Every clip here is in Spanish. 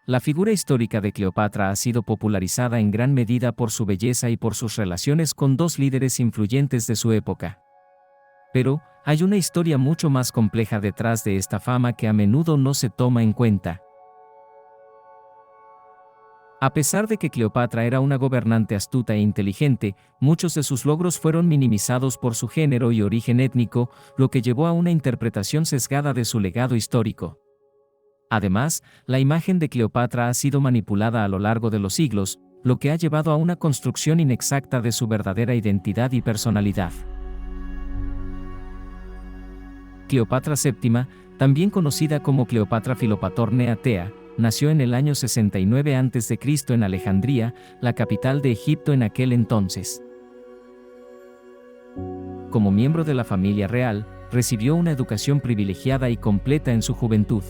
La figura histórica de Cleopatra ha sido popularizada en gran medida por su belleza y por sus relaciones con dos líderes influyentes de su época. Pero, hay una historia mucho más compleja detrás de esta fama que a menudo no se toma en cuenta. A pesar de que Cleopatra era una gobernante astuta e inteligente, muchos de sus logros fueron minimizados por su género y origen étnico, lo que llevó a una interpretación sesgada de su legado histórico. Además, la imagen de Cleopatra ha sido manipulada a lo largo de los siglos, lo que ha llevado a una construcción inexacta de su verdadera identidad y personalidad. Cleopatra VII, también conocida como Cleopatra Filopatornea Tea, nació en el año 69 a.C. en Alejandría, la capital de Egipto en aquel entonces. Como miembro de la familia real, recibió una educación privilegiada y completa en su juventud.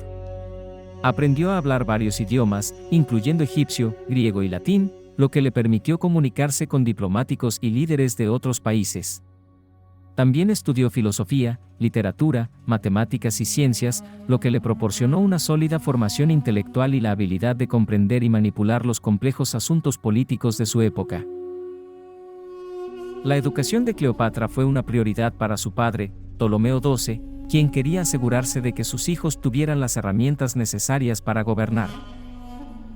Aprendió a hablar varios idiomas, incluyendo egipcio, griego y latín, lo que le permitió comunicarse con diplomáticos y líderes de otros países. También estudió filosofía, literatura, matemáticas y ciencias, lo que le proporcionó una sólida formación intelectual y la habilidad de comprender y manipular los complejos asuntos políticos de su época. La educación de Cleopatra fue una prioridad para su padre, Ptolomeo XII, quien quería asegurarse de que sus hijos tuvieran las herramientas necesarias para gobernar.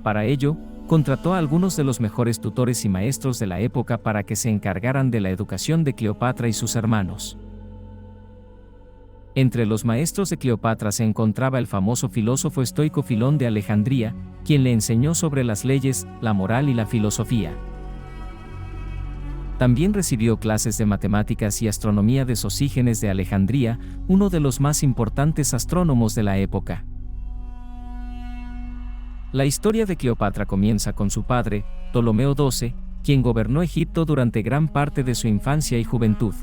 Para ello, contrató a algunos de los mejores tutores y maestros de la época para que se encargaran de la educación de Cleopatra y sus hermanos. Entre los maestros de Cleopatra se encontraba el famoso filósofo estoico Filón de Alejandría, quien le enseñó sobre las leyes, la moral y la filosofía. También recibió clases de matemáticas y astronomía de Sosígenes de Alejandría, uno de los más importantes astrónomos de la época. La historia de Cleopatra comienza con su padre, Ptolomeo XII, quien gobernó Egipto durante gran parte de su infancia y juventud.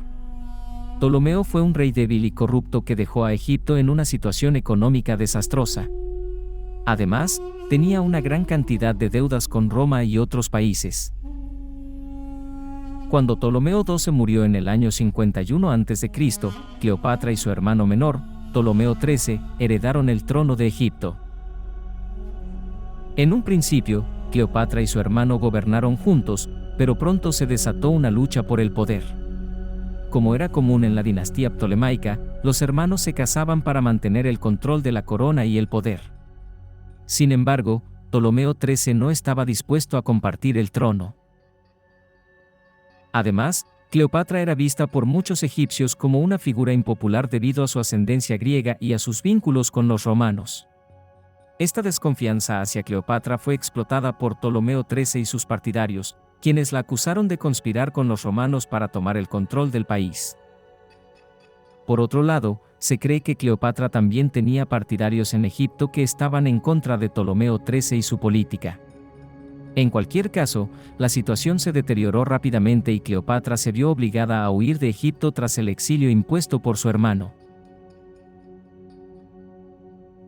Ptolomeo fue un rey débil y corrupto que dejó a Egipto en una situación económica desastrosa. Además, tenía una gran cantidad de deudas con Roma y otros países. Cuando Ptolomeo XII murió en el año 51 a.C., Cleopatra y su hermano menor, Ptolomeo XIII, heredaron el trono de Egipto. En un principio, Cleopatra y su hermano gobernaron juntos, pero pronto se desató una lucha por el poder. Como era común en la dinastía ptolemaica, los hermanos se casaban para mantener el control de la corona y el poder. Sin embargo, Ptolomeo XIII no estaba dispuesto a compartir el trono. Además, Cleopatra era vista por muchos egipcios como una figura impopular debido a su ascendencia griega y a sus vínculos con los romanos. Esta desconfianza hacia Cleopatra fue explotada por Ptolomeo XIII y sus partidarios, quienes la acusaron de conspirar con los romanos para tomar el control del país. Por otro lado, se cree que Cleopatra también tenía partidarios en Egipto que estaban en contra de Ptolomeo XIII y su política. En cualquier caso, la situación se deterioró rápidamente y Cleopatra se vio obligada a huir de Egipto tras el exilio impuesto por su hermano.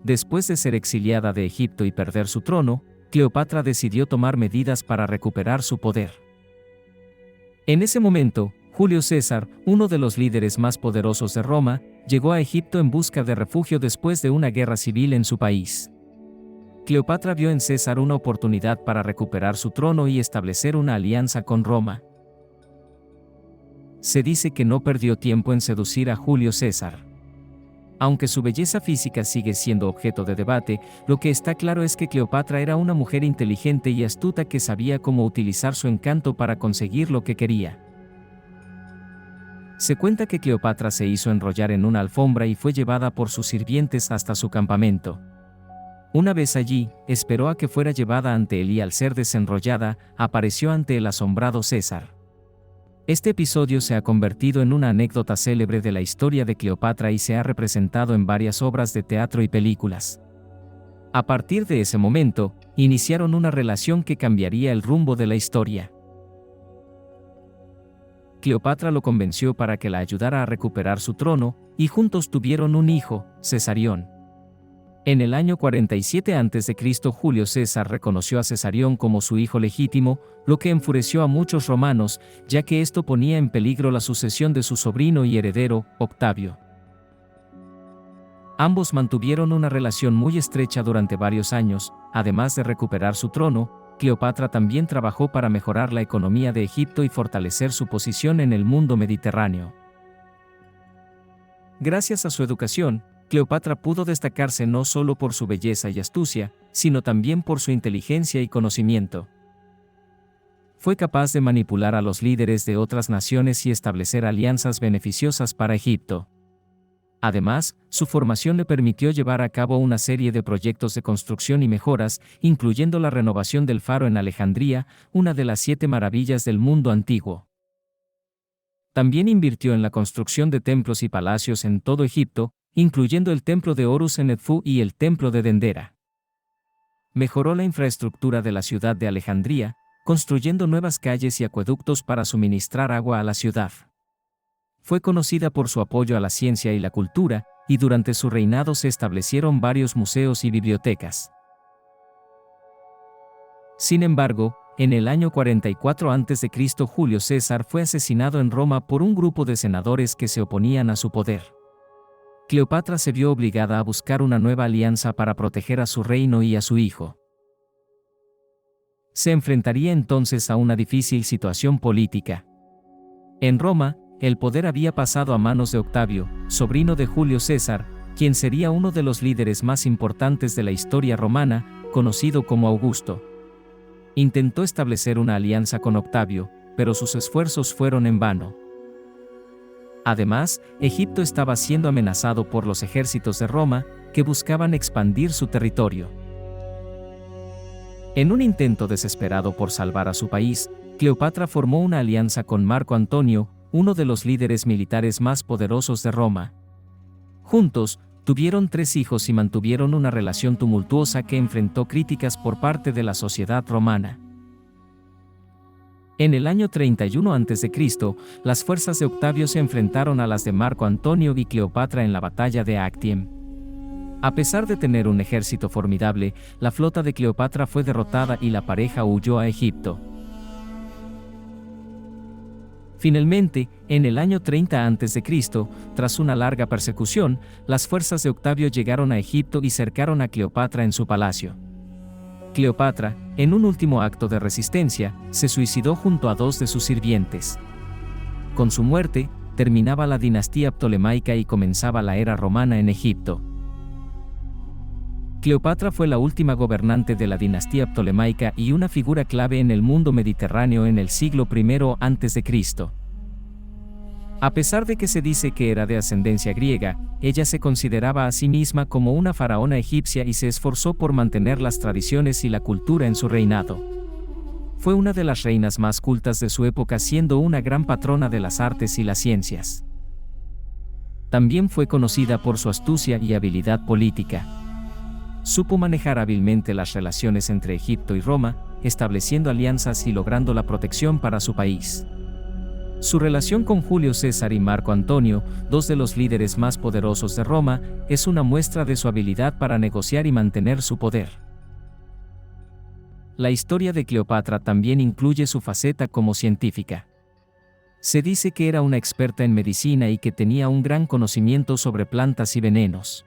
Después de ser exiliada de Egipto y perder su trono, Cleopatra decidió tomar medidas para recuperar su poder. En ese momento, Julio César, uno de los líderes más poderosos de Roma, llegó a Egipto en busca de refugio después de una guerra civil en su país. Cleopatra vio en César una oportunidad para recuperar su trono y establecer una alianza con Roma. Se dice que no perdió tiempo en seducir a Julio César. Aunque su belleza física sigue siendo objeto de debate, lo que está claro es que Cleopatra era una mujer inteligente y astuta que sabía cómo utilizar su encanto para conseguir lo que quería. Se cuenta que Cleopatra se hizo enrollar en una alfombra y fue llevada por sus sirvientes hasta su campamento. Una vez allí, esperó a que fuera llevada ante él y al ser desenrollada, apareció ante el asombrado César. Este episodio se ha convertido en una anécdota célebre de la historia de Cleopatra y se ha representado en varias obras de teatro y películas. A partir de ese momento, iniciaron una relación que cambiaría el rumbo de la historia. Cleopatra lo convenció para que la ayudara a recuperar su trono, y juntos tuvieron un hijo, Cesarión. En el año 47 a.C., Julio César reconoció a Cesarión como su hijo legítimo, lo que enfureció a muchos romanos, ya que esto ponía en peligro la sucesión de su sobrino y heredero, Octavio. Ambos mantuvieron una relación muy estrecha durante varios años. Además de recuperar su trono, Cleopatra también trabajó para mejorar la economía de Egipto y fortalecer su posición en el mundo mediterráneo. Gracias a su educación, Cleopatra pudo destacarse no solo por su belleza y astucia, sino también por su inteligencia y conocimiento. Fue capaz de manipular a los líderes de otras naciones y establecer alianzas beneficiosas para Egipto. Además, su formación le permitió llevar a cabo una serie de proyectos de construcción y mejoras, incluyendo la renovación del faro en Alejandría, una de las 7 maravillas del mundo antiguo. También invirtió en la construcción de templos y palacios en todo Egipto, incluyendo el templo de Horus en Edfú y el templo de Dendera. Mejoró la infraestructura de la ciudad de Alejandría, construyendo nuevas calles y acueductos para suministrar agua a la ciudad. Fue conocida por su apoyo a la ciencia y la cultura, y durante su reinado se establecieron varios museos y bibliotecas. Sin embargo, en el año 44 a.C. Julio César fue asesinado en Roma por un grupo de senadores que se oponían a su poder. Cleopatra se vio obligada a buscar una nueva alianza para proteger a su reino y a su hijo. Se enfrentaría entonces a una difícil situación política. En Roma, el poder había pasado a manos de Octavio, sobrino de Julio César, quien sería uno de los líderes más importantes de la historia romana, conocido como Augusto. Intentó establecer una alianza con Octavio, pero sus esfuerzos fueron en vano. Además, Egipto estaba siendo amenazado por los ejércitos de Roma, que buscaban expandir su territorio. En un intento desesperado por salvar a su país, Cleopatra formó una alianza con Marco Antonio, uno de los líderes militares más poderosos de Roma. Juntos, tuvieron 3 hijos y mantuvieron una relación tumultuosa que enfrentó críticas por parte de la sociedad romana. En el año 31 a.C., las fuerzas de Octavio se enfrentaron a las de Marco Antonio y Cleopatra en la batalla de Actium. A pesar de tener un ejército formidable, la flota de Cleopatra fue derrotada y la pareja huyó a Egipto. Finalmente, en el año 30 a.C., tras una larga persecución, las fuerzas de Octavio llegaron a Egipto y cercaron a Cleopatra en su palacio. Cleopatra, en un último acto de resistencia, se suicidó junto a 2 de sus sirvientes. Con su muerte, terminaba la dinastía ptolemaica y comenzaba la era romana en Egipto. Cleopatra fue la última gobernante de la dinastía ptolemaica y una figura clave en el mundo mediterráneo en el siglo I a.C. A pesar de que se dice que era de ascendencia griega, ella se consideraba a sí misma como una faraona egipcia y se esforzó por mantener las tradiciones y la cultura en su reinado. Fue una de las reinas más cultas de su época, siendo una gran patrona de las artes y las ciencias. También fue conocida por su astucia y habilidad política. Supo manejar hábilmente las relaciones entre Egipto y Roma, estableciendo alianzas y logrando la protección para su país. Su relación con Julio César y Marco Antonio, 2 de los líderes más poderosos de Roma, es una muestra de su habilidad para negociar y mantener su poder. La historia de Cleopatra también incluye su faceta como científica. Se dice que era una experta en medicina y que tenía un gran conocimiento sobre plantas y venenos.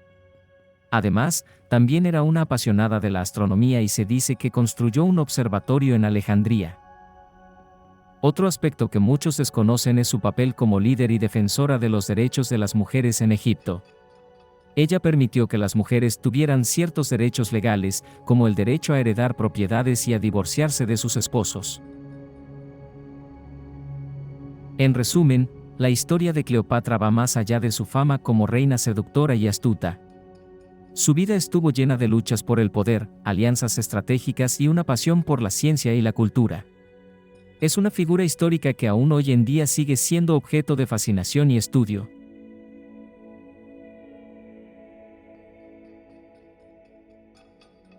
Además, también era una apasionada de la astronomía y se dice que construyó un observatorio en Alejandría. Otro aspecto que muchos desconocen es su papel como líder y defensora de los derechos de las mujeres en Egipto. Ella permitió que las mujeres tuvieran ciertos derechos legales, como el derecho a heredar propiedades y a divorciarse de sus esposos. En resumen, la historia de Cleopatra va más allá de su fama como reina seductora y astuta. Su vida estuvo llena de luchas por el poder, alianzas estratégicas y una pasión por la ciencia y la cultura. Es una figura histórica que aún hoy en día sigue siendo objeto de fascinación y estudio.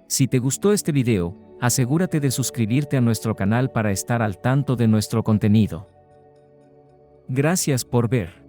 Si te gustó este video, asegúrate de suscribirte a nuestro canal para estar al tanto de nuestro contenido. Gracias por ver.